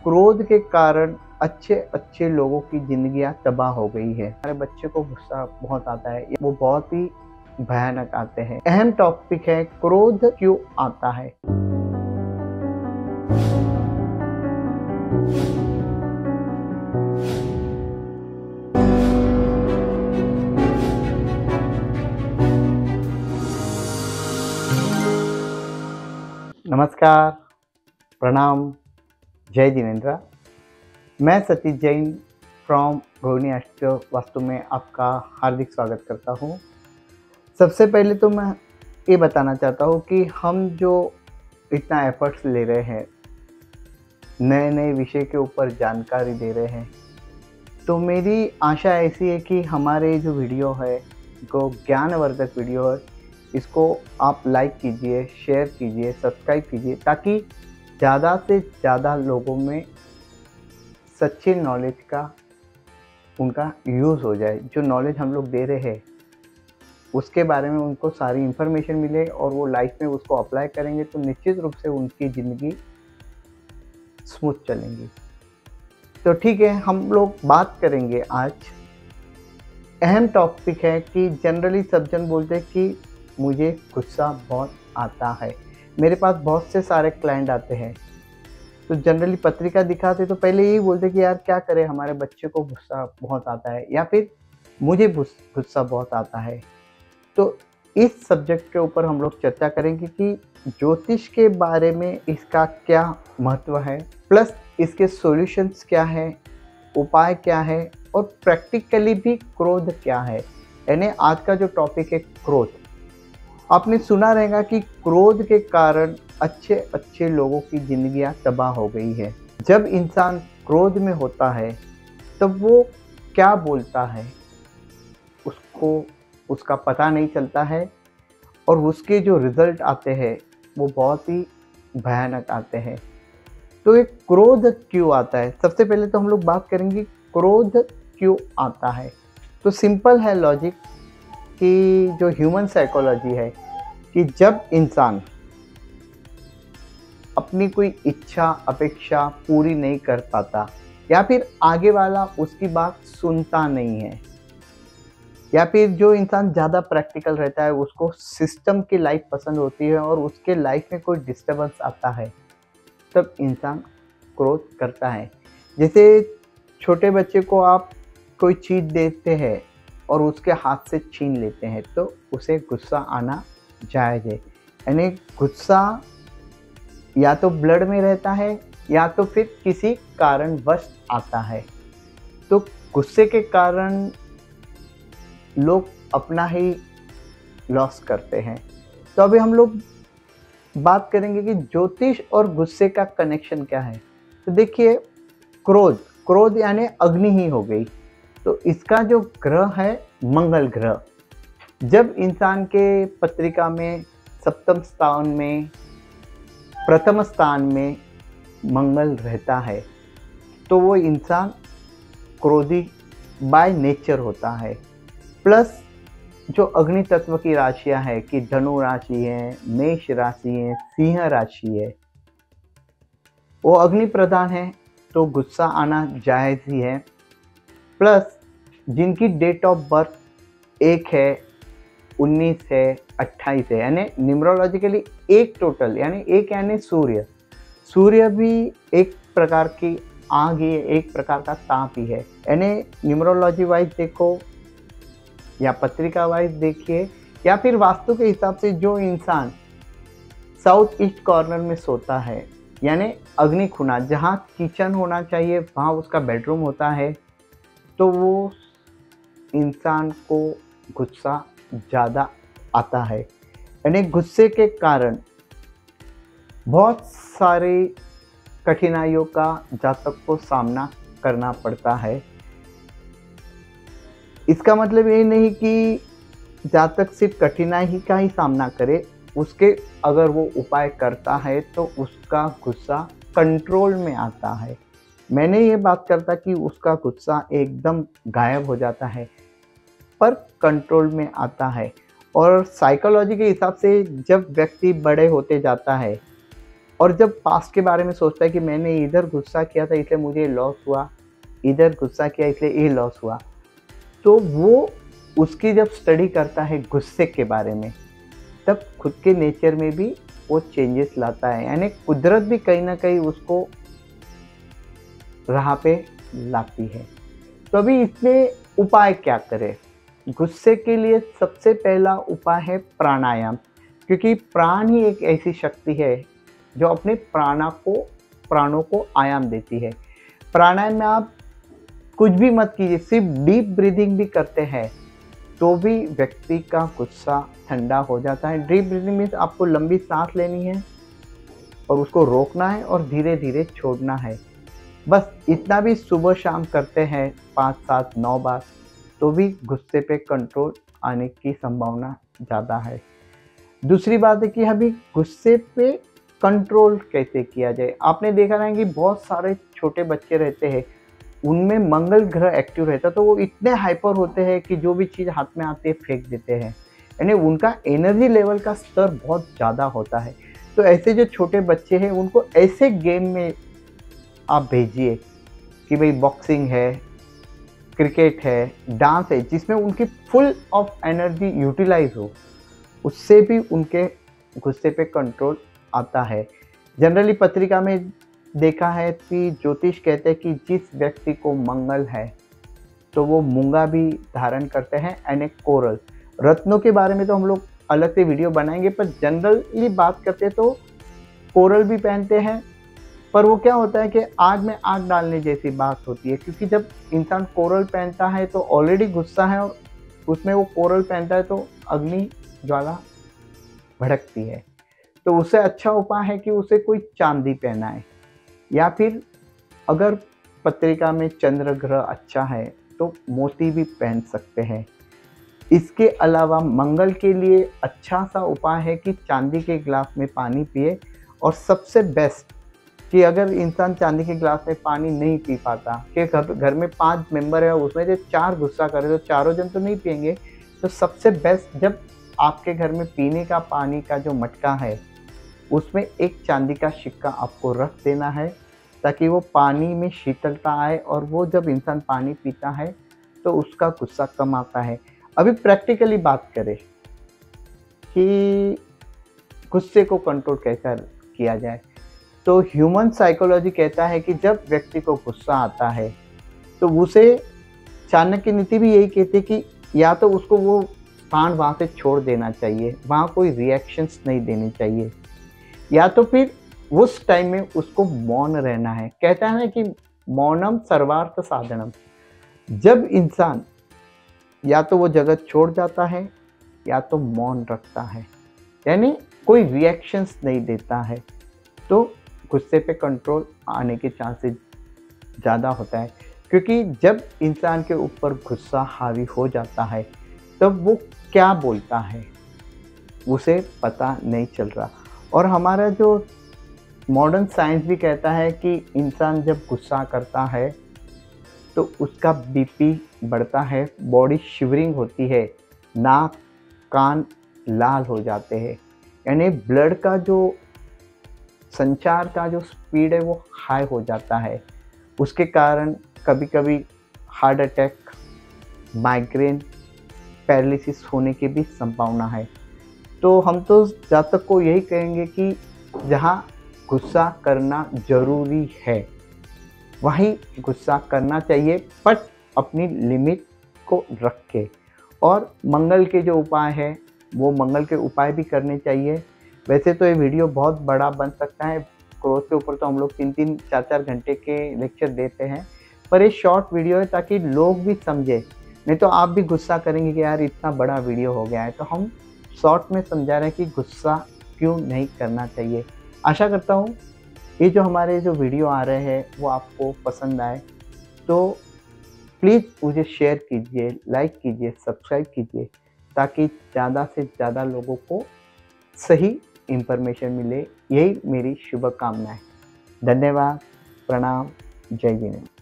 क्रोध के कारण अच्छे अच्छे लोगों की जिंदगियां तबाह हो गई है। हमारे बच्चे को गुस्सा बहुत आता है, वो बहुत ही भयानक आते हैं। अहम टॉपिक है क्रोध क्यों आता है। नमस्कार, प्रणाम, जय जिनेन्द्र। मैं सतीश जैन फ्रॉम रोहिणी एस्ट्रो वास्तु में आपका हार्दिक स्वागत करता हूँ। सबसे पहले तो मैं ये बताना चाहता हूँ कि हम जो इतना एफर्ट्स ले रहे हैं, नए नए विषय के ऊपर जानकारी दे रहे हैं, तो मेरी आशा ऐसी है कि हमारे जो वीडियो है, जो ज्ञानवर्धक वीडियो है, इसको आप लाइक कीजिए, शेयर कीजिए, सब्सक्राइब कीजिए, ताकि ज़्यादा से ज़्यादा लोगों में सच्चे नॉलेज का उनका यूज़ हो जाए। जो नॉलेज हम लोग दे रहे हैं उसके बारे में उनको सारी इन्फॉर्मेशन मिले और वो लाइफ में उसको अप्लाई करेंगे तो निश्चित रूप से उनकी ज़िंदगी स्मूथ चलेंगी। तो ठीक है, हम लोग बात करेंगे आज। अहम टॉपिक है कि जनरली सब जन बोलते हैं कि मुझे गुस्सा बहुत आता है। मेरे पास बहुत से सारे क्लाइंट आते हैं, तो जनरली पत्रिका दिखाते तो पहले यही बोलते कि यार क्या करें, हमारे बच्चे को गुस्सा बहुत आता है या फिर मुझे गुस्सा बहुत आता है। तो इस सब्जेक्ट के ऊपर हम लोग चर्चा करेंगे कि ज्योतिष के बारे में इसका क्या महत्व है, प्लस इसके सॉल्यूशंस क्या है, उपाय क्या है और प्रैक्टिकली भी क्रोध क्या है। यानी आज का जो टॉपिक है क्रोध। आपने सुना रहेगा कि क्रोध के कारण अच्छे अच्छे लोगों की जिंदगियां तबाह हो गई है। जब इंसान क्रोध में होता है तब वो क्या बोलता है उसको उसका पता नहीं चलता है और उसके जो रिजल्ट आते हैं वो बहुत ही भयानक आते हैं। तो ये क्रोध क्यों आता है, सबसे पहले तो हम लोग बात करेंगे क्रोध क्यों आता है। तो सिंपल है लॉजिक कि जो ह्यूमन साइकोलॉजी है कि जब इंसान अपनी कोई इच्छा अपेक्षा पूरी नहीं कर पाता या फिर आगे वाला उसकी बात सुनता नहीं है या फिर जो इंसान ज़्यादा प्रैक्टिकल रहता है, उसको सिस्टम की लाइफ पसंद होती है और उसके लाइफ में कोई डिस्टर्बेंस आता है, तब इंसान क्रोध करता है। जैसे छोटे बच्चे को आप कोई चीज़ देते हैं और उसके हाथ से छीन लेते हैं तो उसे गुस्सा आना जायज़ है। यानी गुस्सा या तो ब्लड में रहता है या तो फिर किसी कारणवश आता है। तो गुस्से के कारण लोग अपना ही लॉस करते हैं। तो अभी हम लोग बात करेंगे कि ज्योतिष और गुस्से का कनेक्शन क्या है। तो देखिए, क्रोध यानी अग्नि ही हो गई। तो इसका जो ग्रह है मंगल ग्रह। जब इंसान के पत्रिका में सप्तम स्थान में प्रथम स्थान में मंगल रहता है तो वो इंसान क्रोधी बाय नेचर होता है। प्लस जो अग्नि तत्व की राशियां हैं कि धनु राशि है, मेष राशि है, सिंह राशि है, वो अग्नि प्रधान है तो गुस्सा आना जायज़ ही है। प्लस जिनकी डेट ऑफ बर्थ 1 है, 19 है, 28 है, यानी न्यूमरोलॉजिकली एक टोटल, यानी एक यानी सूर्य भी एक प्रकार की आग ही है, एक प्रकार का ताप ही है। यानी न्यूमरोलॉजी वाइज देखो या पत्रिका वाइज देखिए या फिर वास्तु के हिसाब से जो इंसान साउथ ईस्ट कॉर्नर में सोता है, यानी अग्नि खुना, जहाँ किचन होना चाहिए वहाँ उसका बेडरूम होता है, तो वो इंसान को गुस्सा ज़्यादा आता है। यानी गुस्से के कारण बहुत सारी कठिनाइयों का जातक को सामना करना पड़ता है। इसका मतलब ये नहीं कि जातक सिर्फ कठिनाई का ही सामना करे, उसके अगर वो उपाय करता है तो उसका गुस्सा कंट्रोल में आता है। मैंने ये बात करता कि उसका गुस्सा एकदम गायब हो जाता है, पर कंट्रोल में आता है। और साइकोलॉजी के हिसाब से जब व्यक्ति बड़े होते जाता है और जब पास्ट के बारे में सोचता है कि मैंने इधर गुस्सा किया था इसलिए मुझे ये लॉस हुआ, इधर गुस्सा किया इसलिए ये लॉस हुआ, तो वो उसकी जब स्टडी करता है गुस्से के बारे में, तब खुद के नेचर में भी वो चेंजेस लाता है। यानी कुदरत भी कहीं ना कहीं उसको राह पे लाती है। तो अभी इसमें उपाय क्या करें? गुस्से के लिए सबसे पहला उपाय है प्राणायाम, क्योंकि प्राण ही एक ऐसी शक्ति है जो अपने प्राणों को आयाम देती है। प्राणायाम में आप कुछ भी मत कीजिए, सिर्फ डीप ब्रीदिंग भी करते हैं तो भी व्यक्ति का गुस्सा ठंडा हो जाता है। डीप ब्रीदिंग मीन्स आपको लंबी सांस लेनी है और उसको रोकना है और धीरे धीरे छोड़ना है। बस इतना भी सुबह शाम करते हैं 5, 7, 9 बार, तो भी गुस्से पे कंट्रोल आने की संभावना ज़्यादा है। दूसरी बात है कि अभी गुस्से पे कंट्रोल कैसे किया जाए। आपने देखा ना कि बहुत सारे छोटे बच्चे रहते हैं, उनमें मंगल ग्रह एक्टिव रहता है, तो वो इतने हाइपर होते हैं कि जो भी चीज़ हाथ में आती है फेंक देते हैं। यानी उनका एनर्जी लेवल का स्तर बहुत ज़्यादा होता है। तो ऐसे जो छोटे बच्चे हैं उनको ऐसे गेम में आप भेजिए कि भाई बॉक्सिंग है, क्रिकेट है, डांस है, जिसमें उनकी फुल ऑफ एनर्जी यूटिलाइज हो, उससे भी उनके गुस्से पे कंट्रोल आता है। जनरली पत्रिका में देखा है कि ज्योतिष कहते हैं कि जिस व्यक्ति को मंगल है तो वो मूंगा भी धारण करते हैं एंड एक कोरल। रत्नों के बारे में तो हम लोग अलग से वीडियो बनाएंगे, पर जनरली बात करते हैं तो कोरल भी पहनते हैं। पर वो क्या होता है कि आग में आग डालने जैसी बात होती है, क्योंकि जब इंसान कोरल पहनता है तो ऑलरेडी गुस्सा है और उसमें वो कोरल पहनता है तो अग्नि ज्वाला भड़कती है। तो उससे अच्छा उपाय है कि उसे कोई चांदी पहनाए, या फिर अगर पत्रिका में चंद्र ग्रह अच्छा है तो मोती भी पहन सकते हैं। इसके अलावा मंगल के लिए अच्छा सा उपाय है कि चांदी के गिलास में पानी पिए। और सबसे बेस्ट कि अगर इंसान चांदी के गिलास में पानी नहीं पी पाता, कि घर में 5 मेंबर है उसमें से 4 गुस्सा करे तो चारों जन तो नहीं पियेंगे, तो सबसे बेस्ट जब आपके घर में पीने का पानी का जो मटका है उसमें एक चांदी का सिक्का आपको रख देना है, ताकि वो पानी में शीतलता आए और वो जब इंसान पानी पीता है तो उसका गुस्सा कम आता है। अभी प्रैक्टिकली बात करें कि गुस्से को कंट्रोल कैसे किया जाए, तो ह्यूमन साइकोलॉजी कहता है कि जब व्यक्ति को गुस्सा आता है तो उसे, चाणक्य नीति भी यही कहती है कि या तो उसको वो स्थान वहाँ से छोड़ देना चाहिए, वहाँ कोई रिएक्शंस नहीं देने चाहिए, या तो फिर उस टाइम में उसको मौन रहना है। कहता है ना कि मौनम सर्वार्थ साधनम। जब इंसान या तो वो जगह छोड़ जाता है या तो मौन रखता है, यानी कोई रिएक्शंस नहीं देता है, तो गुस्से पे कंट्रोल आने के चांसेस ज़्यादा होता है। क्योंकि जब इंसान के ऊपर गुस्सा हावी हो जाता है तब वो क्या बोलता है उसे पता नहीं चल रहा। और हमारा जो मॉडर्न साइंस भी कहता है कि इंसान जब गुस्सा करता है तो उसका बीपी बढ़ता है, बॉडी शिवरिंग होती है, नाक कान लाल हो जाते हैं, यानी ब्लड का जो संचार का जो स्पीड है वो हाई हो जाता है। उसके कारण कभी कभी हार्ट अटैक, माइग्रेन, पैरालिसिस होने की भी संभावना है। तो हम तो जातक को यही कहेंगे कि जहाँ गुस्सा करना जरूरी है वहीं गुस्सा करना चाहिए, बट अपनी लिमिट को रख के। और मंगल के जो उपाय है वो मंगल के उपाय भी करने चाहिए। वैसे तो ये वीडियो बहुत बड़ा बन सकता है, क्रोध के ऊपर तो हम लोग 3-3, 4-4 घंटे के लेक्चर देते हैं, पर ये शॉर्ट वीडियो है ताकि लोग भी समझे। नहीं तो आप भी गुस्सा करेंगे कि यार इतना बड़ा वीडियो हो गया है, तो हम शॉर्ट में समझा रहे हैं कि गुस्सा क्यों नहीं करना चाहिए। आशा करता हूँ ये जो हमारे जो वीडियो आ रहे हैं वो आपको पसंद आए, तो प्लीज़ मुझे शेयर कीजिए, लाइक कीजिए, सब्सक्राइब कीजिए, ताकि ज़्यादा से ज़्यादा लोगों को सही इंफॉर्मेशन मिले। यही मेरी शुभकामनाएं। धन्यवाद, प्रणाम, जय जिनेन्द्र।